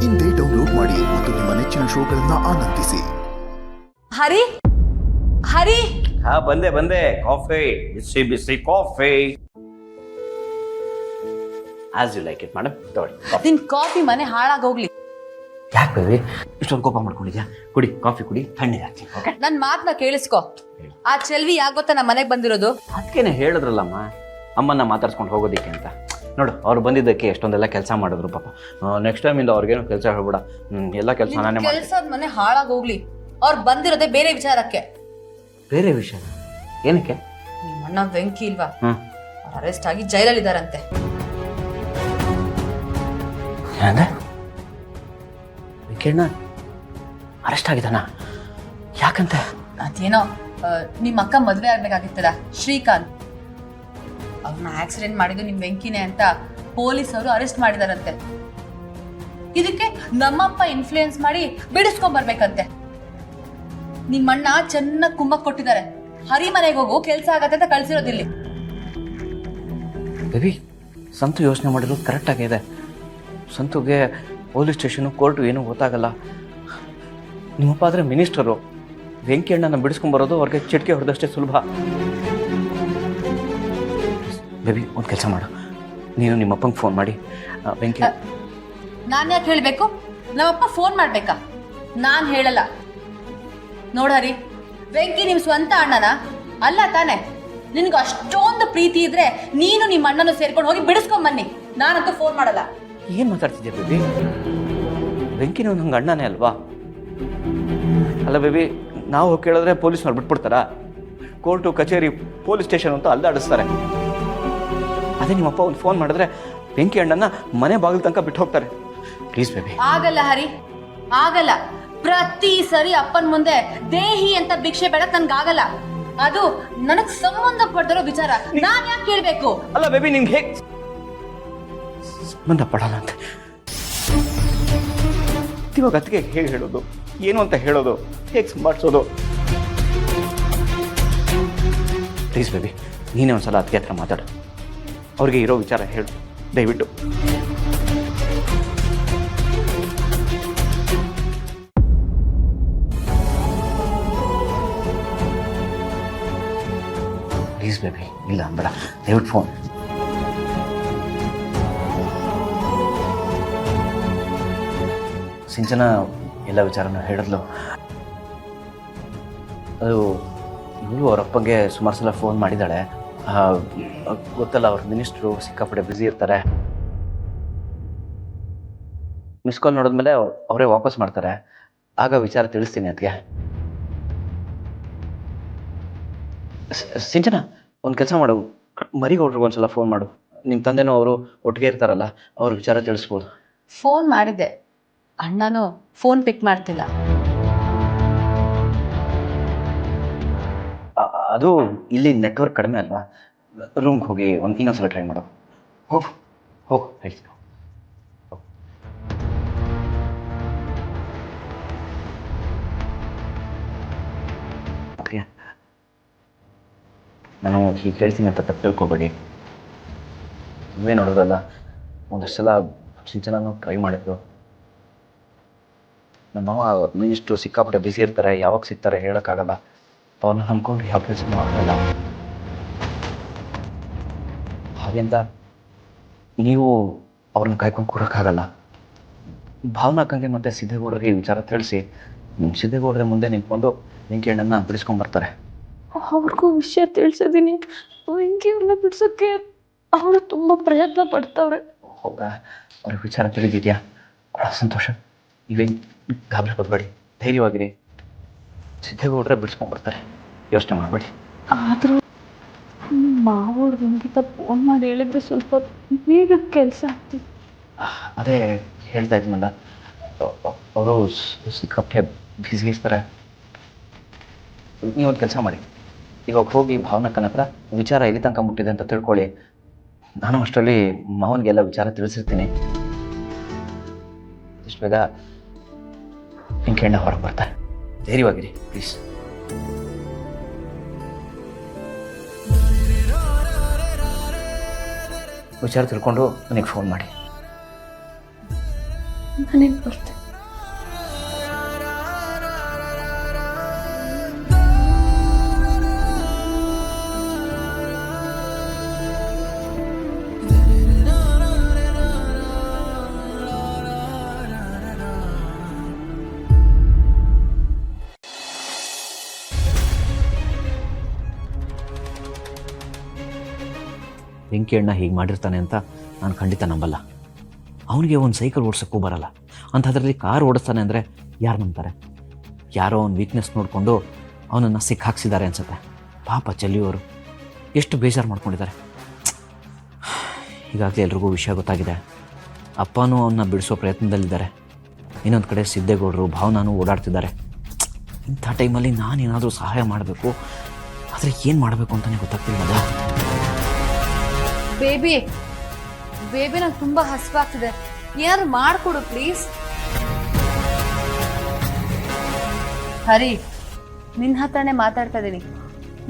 ಇಂದೇ ಡೌನ್ಲೋಡ್ ಮಾಡಿ ಮತ್ತು ನಿಮ್ಮ ನೆಚ್ಚಿನ ಶೋಗಳನ್ನ ಆನಂದಿಸಿ. ಹರಿ ಹರಿ ಹಾ ಬಂದೆ ಕಾಫಿ ಬಿಸಿ ಬಿಸಿ coffee as you like it madam ತಗೊಳ್ಳಿ. ನಿನ್ ಕಾಫಿ ಮನೆ ಹಾಳಾಗೋಗ್ಲಿ. ಯಾಕೆ ಬೇಬಿ ಇಷ್ಟೊಂದು ಕೋಪ ಮಾಡ್ಕೊಂಡಿದ್ಯಾ? ಕುಡಿ ಕಾಫಿ ಕುಡಿ, ತಣ್ಣಗೆ ಹಾಕ್ತೀನಿ. ಓಕೆ ನನ್ ಮಾತನ್ನ ಕೇಳಿಸ್ಕೊ. ಆ ಚೆಲ್ವಿ ಯಾಕೆ ಗೊತ್ತಾ ನಮ್ಮ ಮನೆಗ್ ಬಂದಿರೋದು? ಅದಕ್ಕೇನೆ ಹೇಳಿದ್ರಲ್ಲಮ್ಮ ಅಮ್ಮನ್ನ ಮಾತಾಡ್ಸ್ಕೊಂಡು ಹೋಗೋದಿಕ್ಕೆ ಅಂತ. ನೋಡು ಅವ್ರು ಬಂದಿದ್ದಕ್ಕೆ ಎಷ್ಟೊಂದೆಲ್ಲ ಕೆಲಸ ಮಾಡಿದ್ರು ಪಾಪ. ನೆಕ್ಸ್ಟ್ ಟೈಮ್ ಇಂದ ಅವ್ರಿಗೇನು ಕೆಲಸ ಹೇಳ್ಬೇಡ, ಎಲ್ಲ ಕೆಲಸ ನಾನೇ ಮಾಡ್ತೀನಿ. ಕೆಲ್ಸದ ಮನೆ ಹಾಳಾಗೋಗ್ಲಿ. ಅವ್ರು ಬಂದಿರೋದೇ ಬೇರೆ ವಿಚಾರಕ್ಕೆ. ಬೇರೆ ವಿಷಯ ಏನಕ್ಕೆ? ನಿಮ್ಮ ಅಣ್ಣ ವೆಂಕಿ ಇಲ್ವಾ, ಹ್ಮ್ ಅವ್ರು ಅರೆಸ್ಟ್ ಆಗಿ ಜೈಲಲ್ಲಿ ಇದಾರಂತೆ. ಏನಂದ್ರೆ ವೆಂಕಣ್ಣ ಅರೆಸ್ಟ್ ಆಗಿದ್ದಾನ? ಯಾಕಂತೆ? ಅದೇನೋ ನಿಮ್ಮ ಅಕ್ಕ ಮದ್ವೆ ಆಗ್ಬೇಕಾಗಿತ್ತಲ್ಲ ಶ್ರೀಕಾಂತ್, ಅವ್ರನ್ನ ಆಕ್ಸಿಡೆಂಟ್ ಮಾಡಿದ್ದು ನಿಮ್ ವೆಂಕಿನೇ ಅಂತ ಪೊಲೀಸರು ಅರೆಸ್ಟ್ ಮಾಡಿದಾರಂತೆ. ಇದಕ್ಕೆ ನಮ್ಮಪ್ಪ ಇನ್ಫ್ಲೂಯೆನ್ಸ್ ಮಾಡಿ ಬಿಡಿಸ್ಕೊಂಡ್ ಬರ್ಬೇಕಂತೆ. ನಿಮ್ಮಣ್ಣ ಚೆನ್ನಾಗಿ ಕುಮ್ಮಕ್ ಕೊಟ್ಟಿದ್ದಾರೆ. ಹರಿ ಮನೆಗೆ ಹೋಗು, ಕೆಲ್ಸ ಆಗತ್ತೆ ಅಂತ ಕಳ್ಸಿರೋದಿಲ್ಲಿ. ಬೇಬಿ ಸಂತು ಯೋಚನೆ ಮಾಡಿರೋದು ಕರೆಕ್ಟ್ ಆಗಿದೆ. ಸಂತುಗೆ ಪೊಲೀಸ್ ಸ್ಟೇಷನು ಕೋರ್ಟು ಏನೂ ಗೊತ್ತಾಗಲ್ಲ. ನಿಮ್ಮಪ್ಪ ಆದರೆ ಮಿನಿಸ್ಟರು. ವೆಂಕಿ ಅಣ್ಣನ ಬಿಡಿಸ್ಕೊಂಬರೋದು ಅವ್ರಿಗೆ ಚಿಟಿಕೆ ಹೊಡೆದಷ್ಟೇ ಸುಲಭ. ಬೇಬಿ ಒಂದು ಕೆಲಸ ಮಾಡು, ನೀನು ನಿಮ್ಮಪ್ಪಂಗೆ ಫೋನ್ ಮಾಡಿ ವೆಂಕಿ. ನಾನು ಯಾಕೆ ಹೇಳಬೇಕು? ನಮ್ಮಪ್ಪ ಫೋನ್ ಮಾಡ್ಬೇಕಾ? ನಾನು ಹೇಳಲ್ಲ. ನೋಡರಿ, ವೆಂಕಿ ನಿಮ್ ಸ್ವಂತ ಅಣ್ಣನ ಅಲ್ಲ ತಾನೆ? ನಿನ್ಗೆ ಅಷ್ಟೊಂದು ಪ್ರೀತಿ ಇದ್ರೆ ನೀನು ನಿಮ್ಮ ಅಣ್ಣನ ಸೇರ್ಕೊಂಡು ಹೋಗಿ ಬಿಡಿಸ್ಕೊಂಡ್ ಬನ್ನಿ. ನಾನಂತೂ ಫೋನ್ ಮಾಡಲ್ಲ. ಏನು ಮಾತಾಡ್ತಿದ್ಯಾ ಬೇಬಿ? ವೆಂಕಿನ ನಂಗೆ ಅಣ್ಣನೇ ಅಲ್ವಾ? ಅಲ್ಲ ಬೇಬಿ, ನಾವು ಕೇಳಿದ್ರೆ ಪೊಲೀಸ್ನವ್ರು ಬಿಟ್ಬಿಡ್ತಾರಾ? ಕೋರ್ಟು ಕಚೇರಿ ಪೊಲೀಸ್ ಸ್ಟೇಷನ್ ಅಂತ ಅಲ್ಲಾಡಿಸ್ತಾರೆ. ಅದೇ ನಿಮ್ಮಪ್ಪ ಒಂದು ಫೋನ್ ಮಾಡಿದ್ರೆ ವೆಂಕಿ ಅಣ್ಣನ ಮನೆ ಬಾಗಿಲು ತನಕ ಬಿಟ್ಟು ಹೋಗ್ತಾರೆ. Please baby. ಆಗಲ್ಲ ಹರಿ, ಆಗಲ್ಲ. ಪ್ರತಿ ಸರಿ ಅಪ್ಪನ ಮುಂದೆ ದೇಹಿ ಅಂತ ಭಿಕ್ಷೆ ಬೇಡಕ್ ನನ್ಗಾಗಲ್ಲ. ಅದು ನನಗ್ ಸಂಬಂಧಪಟ್ಟಿರೋ ವಿಚಾರ. ನಾನ್ ಯಾಕೆ ಕೇಳ್ಬೇಕು? ಅಲ್ಲ ಬೇಬಿ, ನಿಮ್ಗೆ ಹೇಗೆ ಸಂಬಂಧ ಪಡಲ್ಲ ಅಂತ ಇವಾಗ ಅದಕ್ಕೆ ಹೇಗೆ ಹೇಳೋದು? ಏನು ಅಂತ ಹೇಳೋದು? ಹೇಗೆ ಸಂಭಾಳಿಸೋದು? ಪ್ಲೀಸ್ ಬೇಬಿ, ನೀನೇ ಒಂದ್ಸಲ ಅದಕ್ಕೆ ಹತ್ರ ಮಾತಾಡು. ಅವ್ರಿಗೆ ಇರೋ ವಿಚಾರ ಹೇಳು ದಯವಿಟ್ಟು. ಪ್ಲೀಸ್ ಬೇಬಿ, ಇಲ್ಲ ಬೇಡ, ದಯವಿಟ್ಟು ಫೋನ್. ಸಿಂಚನ ಎಲ್ಲ ವಿಚಾರನ ಹೇಳಿದ್ಲು. ಅದು ಇವಳು ಅವರಪ್ಪಗೆ ಸುಮಾರು ಸಲ ಫೋನ್ ಮಾಡಿದ್ದಾಳೆ. ಗೊತ್ತಲ್ಲ, ಅವ್ರ ಮಿನಿಸ್ಟ್ರು ಸಿಕ್ಕಾಪಟ್ಟೆ ಬ್ಯುಸಿ ಇರ್ತಾರೆ. ಮಿಸ್ ಕಾಲ್ ನೋಡಿದ್ಮೇಲೆ ಅವರೇ ವಾಪಸ್ ಮಾಡ್ತಾರೆ. ಆಗ ವಿಚಾರ ತಿಳಿಸ್ತೀನಿ ಅದಕ್ಕೆ. ಸಿಂಚನ ಒಂದು ಕೆಲಸ ಮಾಡು, ಮರಿಗೌಡ್ರಿಗೆ ಒಂದ್ಸಲ ಫೋನ್ ಮಾಡು. ನಿಮ್ಮ ತಂದೆನೂ ಅವರು ಒಟ್ಟಿಗೆ ಇರ್ತಾರಲ್ಲ, ಅವ್ರ ವಿಚಾರ ತಿಳಿಸ್ಬೋದು. ಫೋನ್ ಮಾಡಿದ್ದೆ, ಅಣ್ಣನೂ ಫೋನ್ ಪಿಕ್ ಮಾಡ್ತಿಲ್ಲ. ಅದು ಇಲ್ಲಿ ನೆಟ್ವರ್ಕ್ ಕಡಿಮೆ ಅಲ್ವಾ? ರೂಮ್ಗೆ ಹೋಗಿ ಇನ್ನೊಂದ್ಸಲ ಟ್ರೈ ಮಾಡು. ಹೋಗು ಹೋಗು ಹೇಳ್ತೀನಿ. ನಾನು ಹೀಗೆ ಹೇಳ್ತೀನಿ ಅಂತ ತಪ್ಪು ತಿಳ್ಕೊಬೇಡಿ. ನೀವೇ ನೋಡೋದಲ್ಲ, ಒಂದಷ್ಟು ಸಲ ಸಿಂಚನೂ ಟ್ರೈ ಮಾಡಿದ್ರು. ನಮ್ಮಮ್ಮ ಮಿನಿಸ್ಟ್ರು ಸಿಕ್ಕಾಪಟ್ಟೆ ಬಿಸಿ ಇರ್ತಾರೆ, ಯಾವಾಗ ಸಿಗ್ತಾರೆ ಹೇಳೋಕ್ಕಾಗಲ್ಲ. ಅವ್ರನ್ನ ನಂಬ್ಕೊಂಡು ಯಾವ ಕೆಲಸನೂ ಆಗಲ್ಲ. ಹಾಗೆಂತ ನೀವು ಅವ್ರನ್ನ ಕಾಯ್ಕೊಂಡು ಕೊಡೋಕ್ಕಾಗಲ್ಲ. ಭಾವನಾಕಂಗೆ ಮತ್ತು ಸಿದ್ದೇಗೌಡರಿಗೆ ಈ ವಿಚಾರ ತಿಳಿಸಿ, ಸಿದ್ದೇಗೌಡರ ಮುಂದೆ ನಿಂತ್ಕೊಂಡು ವೆಂಕಿ ಅಣ್ಣನ ಬಿಡಿಸ್ಕೊಂಡ್ಬರ್ತಾರೆ. ಅವ್ರಿಗೂ ವಿಷಯ ತಿಳಿಸಿದ್ದೀನಿ. ವೆಂಕಿಯವ್ರನ್ನ ಬಿಡ್ಸೋಕ್ಕೆ ಅವರು ತುಂಬ ಪ್ರಯತ್ನ ಪಡ್ತಾವ್ರೆ. ಹೌದಾ? ಅವ್ರಿಗೆ ವಿಚಾರ ತಿಳಿದಿದೆಯಾ? ಭಾಳ ಸಂತೋಷ. ನೀವೇನು ಗಾಬರಿ ಪಡಬೇಡಿ, ಧೈರ್ಯವಾಗಿರಿ. ಸಿದ್ದೇಗೌಡರೆ ಬಿಡಿಸ್ಕೊಂಡ್ಬರ್ತಾರೆ, ಯೋಚನೆ ಮಾಡಬೇಡಿ. ಆದರೂ ಮಾವವ್ರು ವೆಂಕಿತ ಫೋನ್ ಮಾಡಿ ಹೇಳಿದ್ರೆ ಸ್ವಲ್ಪ ಬೇಗ ಕೆಲಸ ಆಗ್ತಿತ್ತು. ಅದೇ ಹೇಳ್ತಾ ಇದ್ನಲ್ಲ, ಅವರು ಸಿಕ್ಕಾಪಟ್ಟೆ ಬಿಸಿ ಇರ್ತಾರೆ. ನೀವೊಂದು ಕೆಲಸ ಮಾಡಿ, ಇವಾಗ ಹೋಗಿ ಭಾವನಕ್ಕನ ಹತ್ರ ವಿಚಾರ ಎಲ್ಲಿ ತನಕ ಮುಟ್ಟಿದೆ ಅಂತ ತಿಳ್ಕೊಳ್ಳಿ. ನಾನು ಅಷ್ಟರಲ್ಲಿ ಮಾವನಿಗೆಲ್ಲ ವಿಚಾರ ತಿಳಿಸಿರ್ತೀನಿ. ಇಷ್ಟು ಬೇಗ ವೆಂಕಣ್ಣ ಹೊರಗೆ ಬರ್ತಾರೆ. ಧೈರ್ಯವಾಗಿರಿ ಪ್ಲೀಸ್. ವಿಚಾರ ತಿಳ್ಕೊಂಡು ನನಗೆ ಫೋನ್ ಮಾಡಿ. ನಾನೇನು ಬರ್ತೆ. ಬೆಂಕಿ ಅಣ್ಣ ಹೀಗೆ ಮಾಡಿರ್ತಾನೆ ಅಂತ ನಾನು ಖಂಡಿತ ನಂಬಲ್ಲ. ಅವನಿಗೆ ಒಂದು ಸೈಕಲ್ ಓಡಿಸೋಕ್ಕೂ ಬರಲ್ಲ, ಅಂಥದ್ರಲ್ಲಿ ಕಾರ್ ಓಡಿಸ್ತಾನೆ ಅಂದರೆ ಯಾರು ನಂಬ್ತಾರೆ? ಯಾರೋ ಅವ್ನ ವೀಕ್ನೆಸ್ ನೋಡಿಕೊಂಡು ಅವನನ್ನು ಸಿಕ್ಕಾಕ್ಸಿದ್ದಾರೆ ಅನ್ಸುತ್ತೆ. ಪಾಪ ಚೆಲ್ಲಿಯವರು ಎಷ್ಟು ಬೇಜಾರು ಮಾಡ್ಕೊಂಡಿದ್ದಾರೆ. ಈಗಾಗಲೇ ಎಲ್ರಿಗೂ ವಿಷಯ ಗೊತ್ತಾಗಿದೆ. ಅಪ್ಪನೂ ಅವನ್ನ ಬಿಡಿಸೋ ಪ್ರಯತ್ನದಲ್ಲಿದ್ದಾರೆ. ಇನ್ನೊಂದು ಕಡೆ ಸಿದ್ದೇಗೌಡರು ಭಾವನಾನು ಓಡಾಡ್ತಿದ್ದಾರೆ. ಇಂಥ ಟೈಮಲ್ಲಿ ನಾನೇನಾದರೂ ಸಹಾಯ ಮಾಡಬೇಕು, ಆದರೆ ಏನು ಮಾಡಬೇಕು ಅಂತಲೇ ಗೊತ್ತಾಗ್ತಿಲ್ವಲ್ಲ. ಬೇಬಿ ಬೇಬಿ ನಂಗೆ ತುಂಬಾ ಹಸಿವಾಗ್ತಿದೆ, ಏನಾದ್ರು ಮಾಡ್ಕೊಡು ಪ್ಲೀಸ್. ಹರಿ, ನಿನ್ನ ಹತ್ರನೇ ಮಾತಾಡ್ತಾ ಇದ್ದೀನಿ.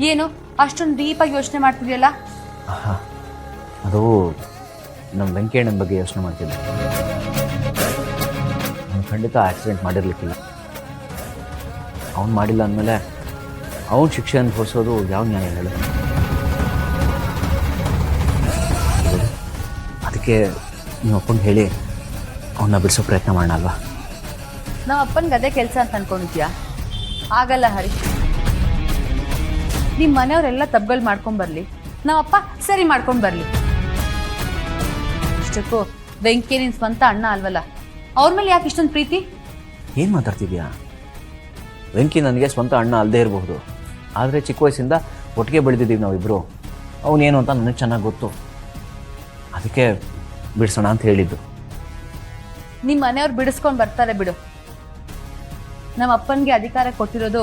ಏನು ಅಷ್ಟೊಂದು ಡೀಪಾಗಿ ಯೋಚನೆ ಮಾಡ್ತಿದ್ಯಲ್ಲ? ಅದು ನಮ್ಮ ವೆಂಕಣ್ಣನ ಬಗ್ಗೆ ಯೋಚನೆ ಮಾಡ್ತಿದ್ದೆ. ನಾನು ಖಂಡಿತ ಆಕ್ಸಿಡೆಂಟ್ ಮಾಡಿರ್ಲಿಕ್ಕಿಲ್ಲ. ಅವ್ನು ಮಾಡಿಲ್ಲ ಅಂದಮೇಲೆ ಅವನ ಶಿಕ್ಷೆ ಅನುಭವಿಸೋದು ಯಾವ ನ್ಯಾಯ ಹೇಳಿ? ಅದಕ್ಕೆ ನೀವು ಅಪ್ಪಂಗೆ ಹೇಳಿ ಅವನ್ನ ಬಿಡಿಸೋ ಪ್ರಯತ್ನ ಮಾಡೋಣ ಅಲ್ವಾ? ನಮ್ಮ ಅಪ್ಪನಿಗೆ ಅದೇ ಕೆಲಸ ಅಂತ ಅನ್ಕೊಂಡಿದ್ಯಾ? ಆಗಲ್ಲ ಹರಿ. ನಿಮ್ಮ ಮನೆಯವರೆಲ್ಲ ತಪ್ಪುಗಳು ಮಾಡ್ಕೊಂಡ್ಬರ್ಲಿ, ನಮ್ಮಪ್ಪ ಸರಿ ಮಾಡ್ಕೊಂಡು ಬರಲಿ. ಇಷ್ಟಕ್ಕೂ ವೆಂಕಿ ನಿನ್ ಸ್ವಂತ ಅಣ್ಣ ಅಲ್ವಲ್ಲ, ಅವ್ರ ಮೇಲೆ ಯಾಕೆ ಇಷ್ಟೊಂದು ಪ್ರೀತಿ? ಏನು ಮಾತಾಡ್ತಿದ್ಯಾ? ವೆಂಕಿ ನನಗೆ ಸ್ವಂತ ಅಣ್ಣ ಅಲ್ಲದೆ ಇರಬಹುದು, ಆದರೆ ಚಿಕ್ಕ ವಯಸ್ಸಿಂದ ಒಟ್ಟಿಗೆ ಬೆಳೆದಿದ್ದೀವಿ ನಾವಿಬ್ಬರು. ಅವನೇನು ಅಂತ ನನಗೆ ಚೆನ್ನಾಗಿ ಗೊತ್ತು. ಅದಕ್ಕೆ ಬಿಡಿಸೋಣ ಅಂತ ಹೇಳಿದ್ದು. ನಿಮ್ಮ ಮನೆಯವ್ರು ಬಿಡಿಸ್ಕೊಂಡು ಬರ್ತಾರೆ ಬಿಡು. ನಮ್ಮ ಅಪ್ಪನಿಗೆ ಅಧಿಕಾರ ಕೊಟ್ಟಿರೋದು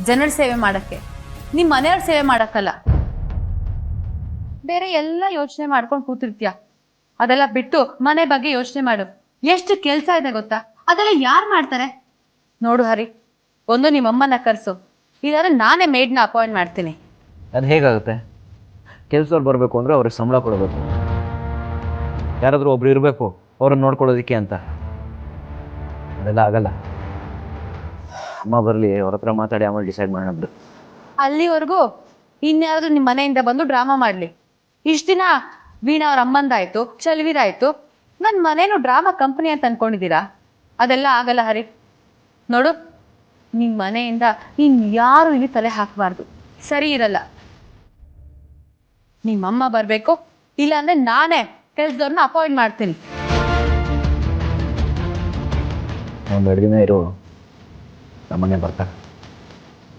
ಜನರ ಸೇವೆ ಮಾಡಕ್ಕೆ, ನಿಮ್ಮ ಮನೆಯವ್ರ ಸೇವೆ ಮಾಡಕ್ಕಲ್ಲ. ಬೇರೆ ಎಲ್ಲ ಯೋಚನೆ ಮಾಡ್ಕೊಂಡು ಕೂತಿರ್ತೀಯ, ಅದೆಲ್ಲ ಬಿಟ್ಟು ಮನೆ ಬಗ್ಗೆ ಯೋಚನೆ ಮಾಡು. ಎಷ್ಟು ಕೆಲಸ ಇದೆ ಗೊತ್ತಾ? ಅದೆಲ್ಲ ಯಾರು ಮಾಡ್ತಾರೆ? ನೋಡು ಹರಿ, ಒಂದು ನಿಮ್ಮಮ್ಮನ ಕರೆಸು, ಇಲ್ಲಾಂದ್ರೆ ನಾನೇ ಮೇಡ್ನ ಅಪಾಯಿಂಟ್ ಮಾಡ್ತೀನಿ. ಅದು ಹೇಗಾಗುತ್ತೆ? ಕೆಲಸದವ್ರು ಬರಬೇಕು ಅಂದರೆ ಅವ್ರಿಗೆ ಸಂಬಳ ಕೊಡಬೇಕು, ಯಾರಾದರೂ ಒಬ್ರು ಇರಬೇಕು ಅವ್ರನ್ನ ನೋಡ್ಕೊಳ್ಳೋದಕ್ಕೆ ಅಂತ. ಅದೆಲ್ಲ ಆಗಲ್ಲ. ಅಮ್ಮ ಬರಲಿ, ಅವ್ರ ಹತ್ರ ಮಾತಾಡಿ ಆಮೇಲೆ ಡಿಸೈಡ್ ಮಾಡೋಣ ಬಿಡು. ಅಲ್ಲಿವರೆಗೂ ಇನ್ಯಾರಾದ್ರೂ ನಿಮ್ಮ ಮನೆಯಿಂದ ಬಂದು ಡ್ರಾಮಾ ಮಾಡಲಿ. ಇಷ್ಟು ದಿನ ವೀಣಾ ಅವ್ರ ಅಮ್ಮಂದಾಯ್ತು, ಚಲ್ವೀರಾಯ್ತು, ನನ್ನ ಮನೇನು ಡ್ರಾಮಾ ಕಂಪನಿ ಅಂತ ಅನ್ಕೊಂಡಿದ್ದೀರಾ? ಅದೆಲ್ಲ ಆಗಲ್ಲ ಹರಿ. ನೋಡು, ನಿಮ್ಮ ಮನೆಯಿಂದ ಇನ್ಯಾರು ಇಲ್ಲಿ ತಲೆ ಹಾಕಬಾರ್ದು, ಸರಿ ಇರಲ್ಲ. ನಿಮ್ಮಮ್ಮ ಬರಬೇಕು, ಇಲ್ಲಾಂದ್ರೆ ನಾನೇ ಕೆಲಸದವ್ರನ್ನ ಅಪಾಯಿಂಟ್ ಮಾಡ್ತೀನಿ. ಒಂದು 2 ದಿನ ಇರು, ನಮ್ಮನೆ ಬರ್ತಾರೆ.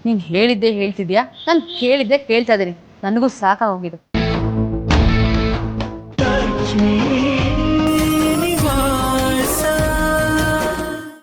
ನೀನು ಹೇಳಿದ್ದೆ ಹೇಳ್ತಿದ್ಯಾ, ನಾನು ಕೇಳಿದ್ದೆ ಕೇಳ್ತಾ ಇದ್ದೀನಿ. ನನಗೂ ಸಾಕಾಗೋಗಿದೆ.